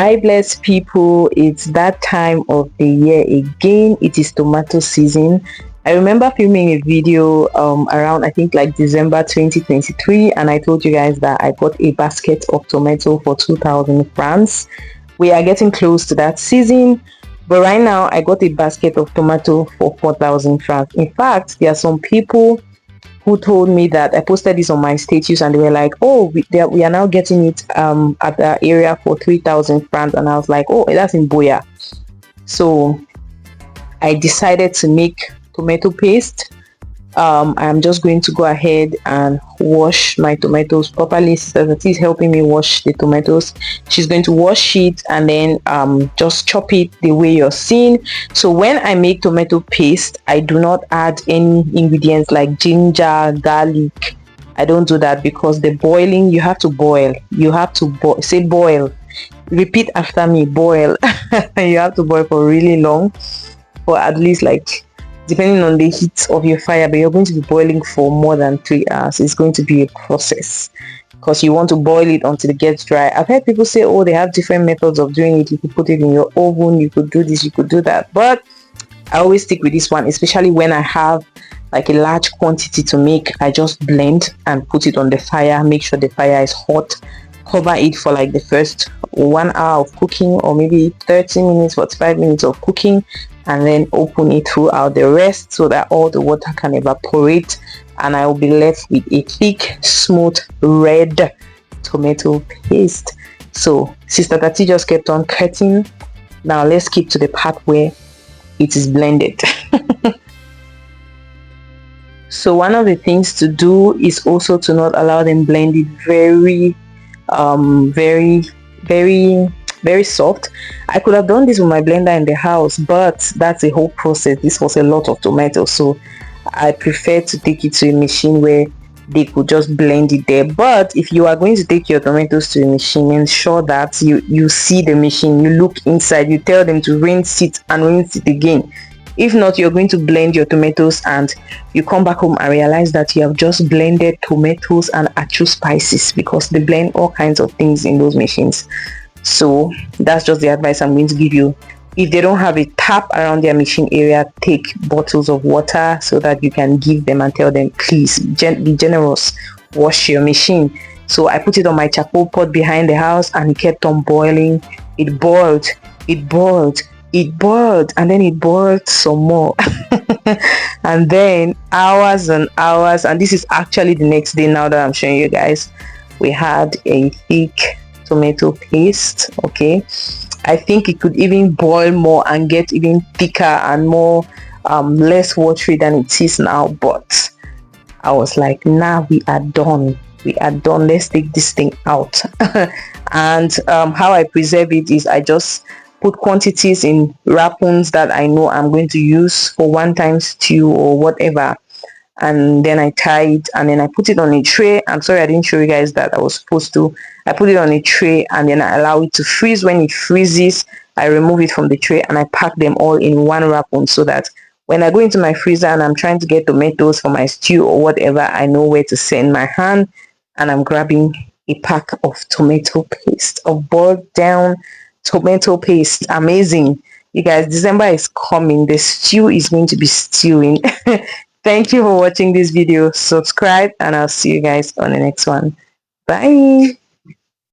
Hi, blessed people. It's that time of the year again. It is tomato season. I remember filming a video around, I think, like December 2023, and I told you guys that I got a basket of tomato for 2,000 francs. We are getting close to that season, but right now I got a basket of tomato for 4,000 francs. In fact, there are some people who told me that I posted this on my status, and they were like, oh, we are now getting it at the area for 3,000 francs. And I was like, oh, that's in Boya. So I decided to make tomato paste. I'm just going to go ahead and wash my tomatoes properly. Sister is helping me wash the tomatoes. She's going to wash it and then just chop it the way you're seeing. So when I make tomato paste, I do not add any ingredients like ginger, garlic. I don't do that because the boiling, you have to boil. You have to say boil. Repeat after me, boil. You have to boil for really long, for at least like, depending on the heat of your fire, but you're going to be boiling for more than 3 hours. It's going to be a process because you want to boil it until it gets dry. I've heard people say, oh, they have different methods of doing it. You could put it in your oven, you could do this, you could do that, but I always stick with this one, especially when I have like a large quantity to make. I just blend and put it on the fire, make sure the fire is hot, cover it for like the first 1 hour of cooking, or maybe 30 minutes, 45 minutes of cooking, and then open it throughout the rest so that all the water can evaporate, and I will be left with a thick, smooth, red tomato paste. So Sister Tati just kept on cutting. Now let's keep to the part where it is blended. So one of the things to do is also to not allow them blend it very soft. I could have done this with my blender in the house, but that's a whole process. This was a lot of tomatoes, so I prefer to take it to a machine where they could just blend it there. But if you are going to take your tomatoes to a machine, ensure that you see the machine, you look inside, you tell them to rinse it and rinse it again. If not, you're going to blend your tomatoes and you come back home and realize that you have just blended tomatoes and actual spices, because they blend all kinds of things in those machines. So that's just the advice I'm going to give you. If they don't have a tap around their machine area, take bottles of water so that you can give them and tell them, please be generous, wash your machine. So I put it on my charcoal pot behind the house, and it kept on boiling. It boiled, and then it boiled some more. And then hours and hours, and this is actually the next day now that I'm showing you guys, we had a thick tomato paste. Okay, I think it could even boil more and get even thicker and more less watery than it is now, but I was like, nah, we are done, let's take this thing out. And how I preserve it is I just put quantities in wrappings that I know I'm going to use for one-time stew or whatever, and then I tie it, and then I put it on a tray. I'm sorry I didn't show you guys that. I was supposed to. I put it on a tray, and then I allow it to freeze. When it freezes, I remove it from the tray and I pack them all in one wrapping, so that when I go into my freezer and I'm trying to get tomatoes for my stew or whatever, I know where to send my hand, and I'm grabbing a pack of tomato paste, of boiled down tomato paste. Amazing, you guys. December is coming. The stew is going to be stewing. Thank you for watching this video. Subscribe, and I'll see you guys on the next one. Bye.